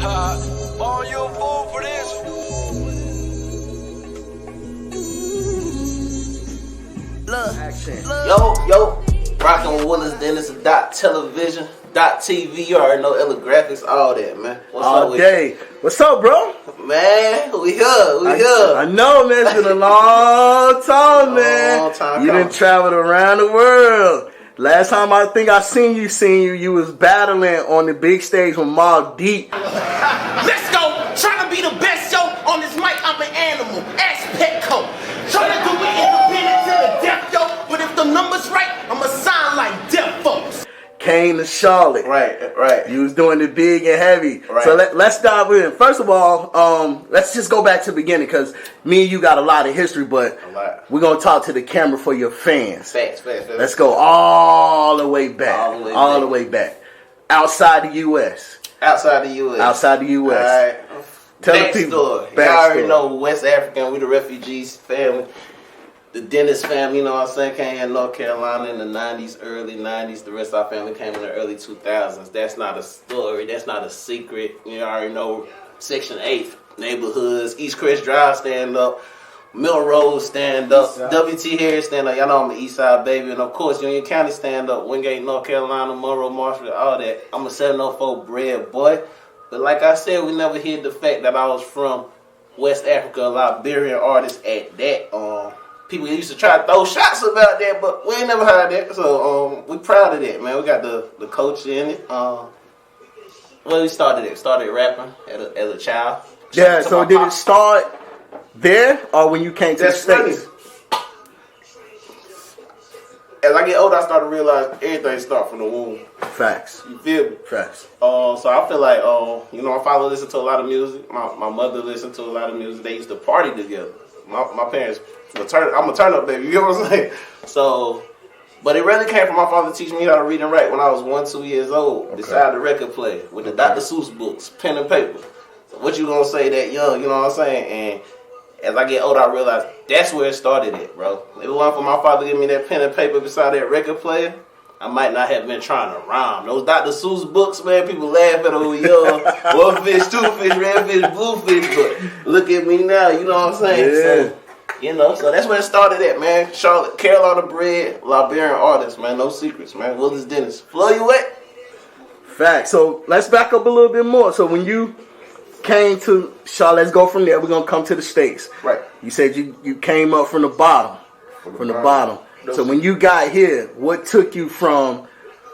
All you fool for this. Yo, rockin' with Willis, Dennis, Dot Television, Dot TV. You already know Ella Graphics, all that, man. What's all up with day. you? What's up, bro? Man, we here. I know, man. It's been a long time, man. Long time you coming. done traveled around the world. Last time I think I seen you was battling on the big stage with Mobb Deep. Let's go! Trying to be the best, yo. On this mic, I'm an animal. Ass Petco. Trying to do it independent to the death, yo. But if the number's right, I'ma sign like death folks. Came to Charlotte. Right. You was doing it big and heavy. Right. So let's dive in. First of all, let's just go back to the beginning because me and you got a lot of history, but We're going to talk to the camera for your fans. Facts. Let's go all the way back. All the way back. Outside the U.S. Outside the U.S. All right. Tell the people. Backstory. Y'all already know West African. We the refugees family. The Dennis family, you know what I'm saying, came in North Carolina in the 90s, early 90s. The rest of our family came in the early 2000s. That's not a story. That's not a secret. You already know Section 8 neighborhoods. East Crest Drive stand up. Melrose stand up. W.T. Harris stand up. Y'all know I'm an East Side baby. And of course, Union County stand up. Wingate, North Carolina, Monroe, Marshall, all that. I'm a 704 bred boy. But like I said, we never hid the fact that I was from West Africa, a Liberian artist at that. People used to try to throw shots about that, but we ain't never heard that. So we proud of that, man. We got the culture in it. Well, we started it. Started rapping as a child. Yeah, so did it start there or when you came to the States? As I get older, I start to realize everything starts from the womb. Facts. You feel me? Facts. So I feel like, my father listened to a lot of music. My mother listened to a lot of music. They used to party together. My parents, I'm a turn-up baby, you know what I'm saying? So, but it really came from my father teaching me how to read and write when I was 1-2 years old, beside the record player, with the Dr. Seuss books, pen and paper. So what you gonna say that young, you know what I'm saying? And as I get older, I realize that's where it started at, bro. If it wasn't for my father giving me that pen and paper beside that record player, I might not have been trying to rhyme. Those Dr. Seuss books, man, people laugh at them, young, one fish, two fish, red fish, blue fish, but look at me now, you know what I'm saying? Yeah. So that's where it started at, man. Charlotte, Carolina bred, Liberian artist, man. No secrets, man. Willis Dennis. Flow you wet? Facts. So let's back up a little bit more. So when you came to Charlotte, let's go from there. We're gonna come to the States. Right. You said you came up from the bottom. From the bottom. So when you got here, what took you from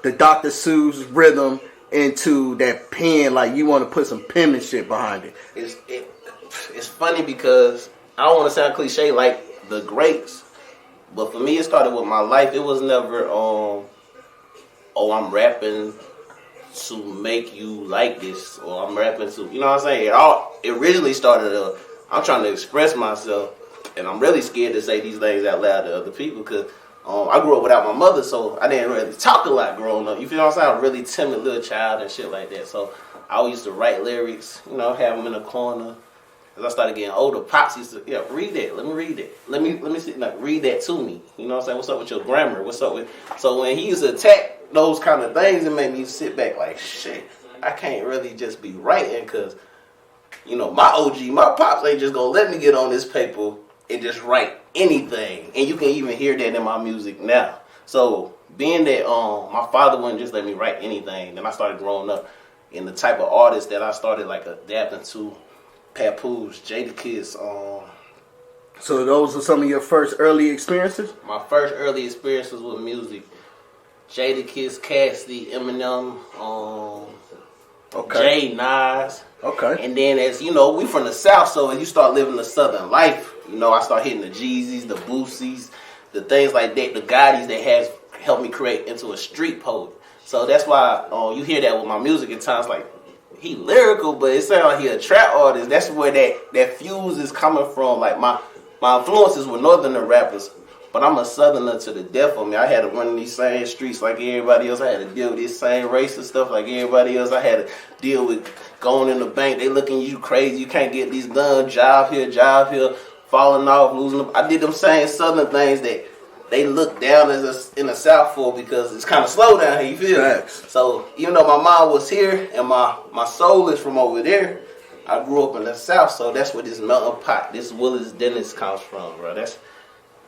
the Dr. Seuss rhythm into that pen? Like you want to put some penmanship behind it. It's funny because I don't want to sound cliche like the greats, but for me it started with my life. It was never I'm rapping to make you like this, or I'm rapping to, you know what I'm saying? It originally started I'm trying to express myself, and I'm really scared to say these things out loud to other people because I grew up without my mother, so I didn't really talk a lot growing up. You feel what I'm saying? I'm a really timid little child and shit like that. So I used to write lyrics, have them in the corner. As I started getting older, Pops used to, read that. Let me read it. Let me see, read that to me. You know what I'm saying? What's up with your grammar? What's up with... So when he used to attack those kind of things, it made me sit back like, shit, I can't really just be writing because, my OG, my Pops ain't just going to let me get on this paper and just write anything. And you can even hear that in my music now. So being that my father wouldn't just let me write anything, then I started growing up in the type of artist that I started adapting to. Papoose, Jadakiss. So those were some of your first early experiences? My first early experiences with music. Jadakiss, Cassidy, Eminem, Jay, Nas. Okay. And then as you know, we from the South, so as you start living the Southern life, I start hitting the Jeezys, the Boosies, the things like that, the Gottis that has helped me create into a street poet. So that's why you hear that with my music at times, like, he lyrical, but it sounds like he a trap artist. That's where that fuse is coming from. Like my influences were northerner rappers, but I'm a southerner to the death of me. I had to run in these same streets like everybody else. I had to deal with this same racist stuff like everybody else. I had to deal with going in the bank. They looking at you crazy. You can't get these done. Job here, falling off, losing them. I did them same southern things that they look down in the South for because it's kind of slow down here. You feel me? So even though my mom was here and my soul is from over there, I grew up in the South. So that's where this melting pot, this Willis Dennis comes from, bro. That's,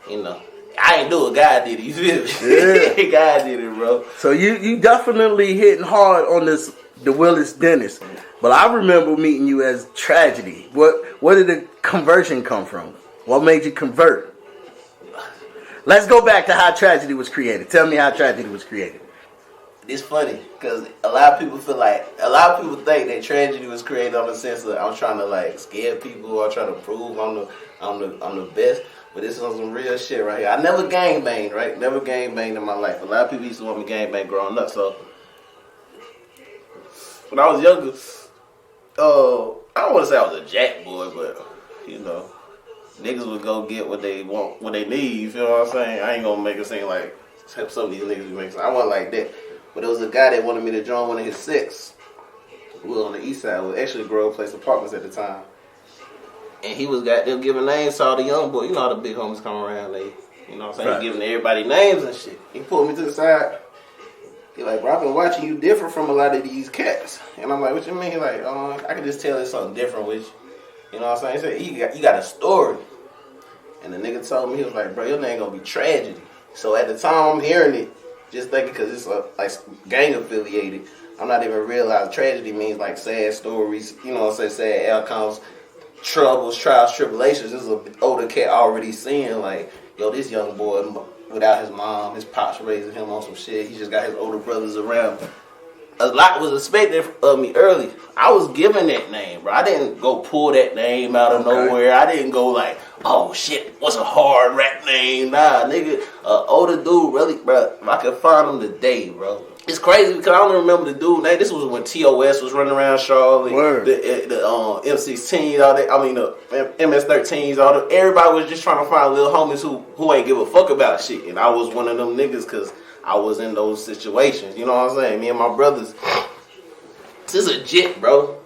you know, I ain't do it. God did it. You feel me? Yeah. God did it, bro. So you definitely hitting hard on the Willis Dennis. But I remember meeting you as Tragedy. Where did the conversion come from? What made you convert? Let's go back to how Tragedy was created. Tell me how Tragedy was created. It's funny because a lot of people think that Tragedy was created on the sense that I'm trying to like scare people or trying to prove I'm the best. But this is some real shit right here. I never gangbanged, right? Never gangbanged in my life. A lot of people used to want me gangbang growing up. So when I was younger, I don't want to say I was a jack boy, but you know. Niggas would go get what they want, what they need. You feel what I'm saying? I ain't gonna make it seem like some of these niggas be making. I wasn't like that. But there was a guy that wanted me to join one of his sets. We was on the east side. It was actually Grove Place Apartments at the time. And he was got them giving names to all the young boys. You know how the big homies come around. They, you know what I'm saying? Right. He giving everybody names and shit. He pulled me to the side. He like, bro, I've been watching you different from a lot of these cats. And I'm like, what you mean? He like, I can just tell there's something different with you. You know what I'm saying? He said, you got a story. And the nigga told me, he was like, bro, your name gonna be Tragedy. So at the time I'm hearing it, just thinking because it's like gang affiliated, I'm not even realizing tragedy means like sad stories, you know what I'm saying, sad outcomes, troubles, trials, tribulations. This is an older cat already seeing like, yo, this young boy without his mom, his pops raising him on some shit. He just got his older brothers around. A lot was expected of me early. I was given that name, bro. I didn't go pull that name out of nowhere. I didn't go like, oh shit, what's a hard rap name? Nah, nigga, older dude, really, bro. If I could find him today, bro. It's crazy because I don't remember the dude name. This was when TOS was running around Charlotte. The M16s, all that. I mean the MS13s, all that. Everybody was just trying to find little homies who ain't give a fuck about shit. And I was one of them niggas because I was in those situations. You know what I'm saying? Me and my brothers. This is a jit, bro.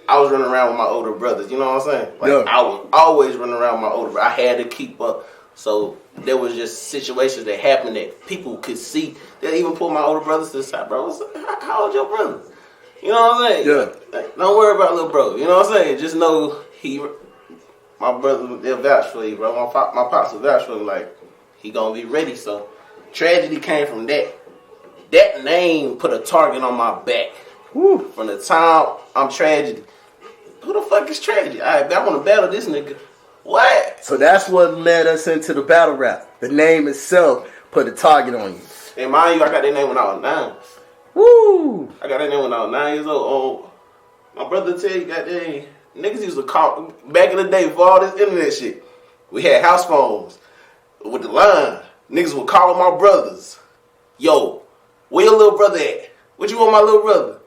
I was running around with my older brothers. You know what I'm saying? Like I was always running around with my older brothers. I had to keep up. So there was just situations that happened that people could see. They even pulled my older brothers to the side, bro. How old your brother? You know what I'm saying? Yeah. Like, don't worry about little bro. You know what I'm saying? Just know my brother, they'll vouch for you, bro. My pops will vouch for you. Like, he gonna be ready. So tragedy came from that. That name put a target on my back. Woo. From the time I'm Tragedy. Who the fuck is Tragedy? I want to battle this nigga. What? So that's what led us into the battle rap. The name itself put a target on you. And mind you, I got that name when I was 9. Woo! I got that name when I was 9 years old. My brother tell you, goddamn, niggas used to call, back in the day for all this internet shit, we had house phones with the line. Niggas would call my brothers. Yo, where your little brother at? What you want my little brother?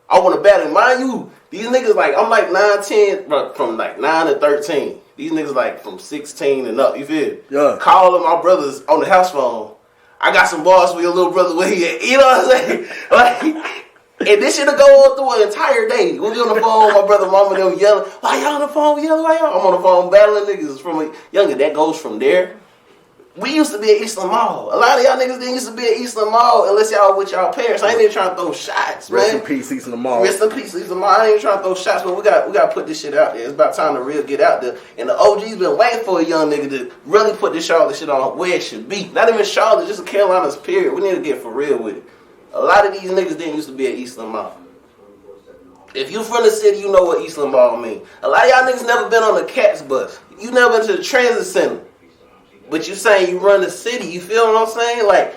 I want to battle. Mind you, these niggas like, I'm like 9, 10, bro, from like 9 to 13. These niggas like from 16 and up, you feel? Yeah. Calling my brothers on the house phone. I got some bars for your little brother where he at. You know what I'm saying? Like, and this shit'll go on through an entire day. We'll be on the phone, my brother, mama, them yelling. Why y'all on the phone yelling? Why y'all? I'm on the phone battling niggas from a younger. That goes from there. We used to be at Eastland Mall. A lot of y'all niggas didn't used to be at Eastland Mall unless y'all with y'all parents. I ain't even trying to throw shots, man. Rest in peace, Eastland Mall. Rest in peace, Eastland Mall. I ain't even trying to throw shots, but we got to put this shit out there. It's about time to real get out there. And the OG's been waiting for a young nigga to really put this Charlotte shit on where it should be. Not even Charlotte, just the Carolinas, period. We need to get for real with it. A lot of these niggas didn't used to be at Eastland Mall. If you from the city, you know what Eastland Mall mean. A lot of y'all niggas never been on the Cats bus. You never been to the transit center. But you saying you run the city, you feel what I'm saying? Like,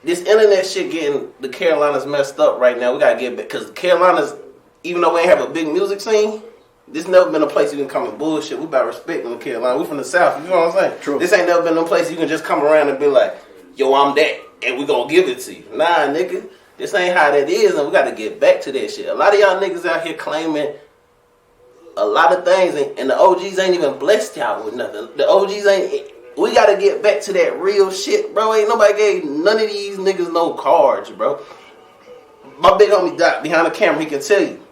this internet shit getting the Carolinas messed up right now. We gotta get back, because the Carolinas, even though we ain't have a big music scene, this never been a place you can come and bullshit. We about respecting the Carolinas. We from the South, you know what I'm saying? True. This ain't never been no place you can just come around and be like, yo, I'm that, and we gonna give it to you. Nah, nigga, this ain't how that is, and we gotta get back to that shit. A lot of y'all niggas out here claiming a lot of things, and the OGs ain't even blessed y'all with nothing. The OGs ain't. We gotta get back to that real shit, bro. Ain't nobody gave none of these niggas no cards, bro. My big homie Doc behind the camera, he can tell you.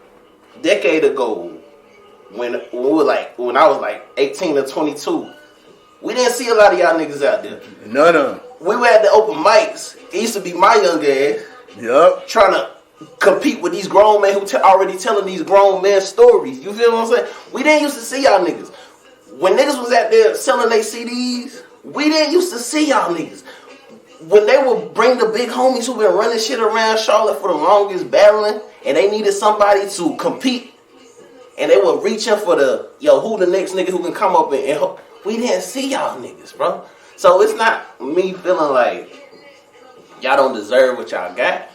A decade ago, when I was like 18 or 22, We didn't see a lot of y'all niggas out there. None. We were at the open mics. It used to be my young ass. Yup. Trying to compete with these grown men who already telling these grown men stories. You feel what I'm saying? We didn't used to see y'all niggas. When niggas was out there selling their CDs, we didn't used to see y'all niggas. When they would bring the big homies who been running shit around Charlotte for the longest, battling, and they needed somebody to compete, and they were reaching for the, who the next nigga who can come up and we didn't see y'all niggas, bro. So it's not me feeling like y'all don't deserve what y'all got.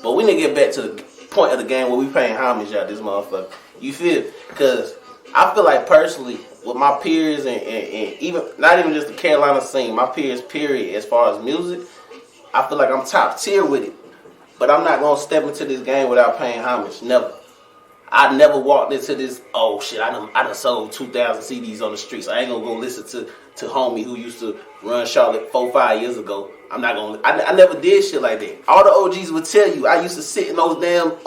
But we need to get back to the point of the game where we paying homage out this motherfucker. You feel? Because I feel like personally, with my peers and even, not even just the Carolina scene, my peers, period, as far as music, I feel like I'm top tier with it. But I'm not going to step into this game without paying homage. Never. I never walked into this, oh shit, I done sold 2,000 CDs on the streets. I ain't going to go listen to homie who used to run Charlotte 4-5 years ago. I'm not going to, I never did shit like that. All the OGs would tell you, I used to sit in those damn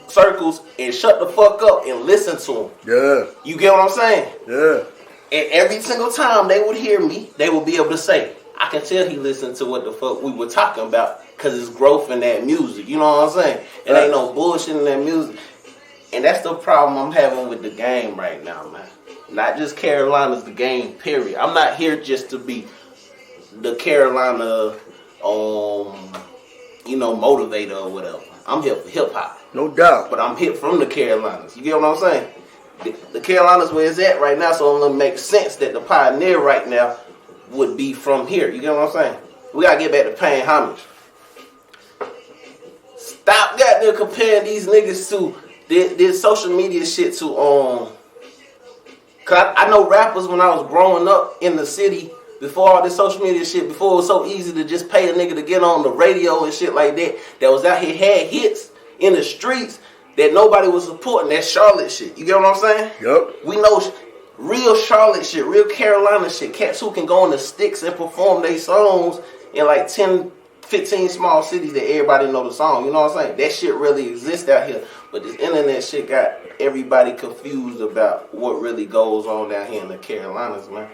circles and shut the fuck up and listen to them. Yeah. You get what I'm saying? Yeah. And every single time they would hear me, they would be able to say, I can tell he listened to what the fuck we were talking about because it's growth in that music. You know what I'm saying? It ain't no bullshit in that music. And that's the problem I'm having with the game right now, man. Not just Carolina's the game, period. I'm not here just to be the Carolina, motivator or whatever. I'm here for hip hop. No doubt. But I'm here from the Carolinas. You get what I'm saying? The Carolinas where it's at right now, so it don't make sense that the pioneer right now would be from here. You get what I'm saying? We gotta get back to paying homage. Stop goddamn comparing these niggas to this social media shit to cause I know rappers when I was growing up in the city before all this social media shit, before it was so easy to just pay a nigga to get on the radio and shit like that was out here had hits in the streets that nobody was supporting. That Charlotte shit. You get what I'm saying? Yep. We know real Charlotte shit, real Carolina shit. Cats who can go on the sticks and perform their songs in like 10, 15 small cities that everybody know the song. You know what I'm saying? That shit really exists out here. But this internet shit got everybody confused about what really goes on down here in the Carolinas, man.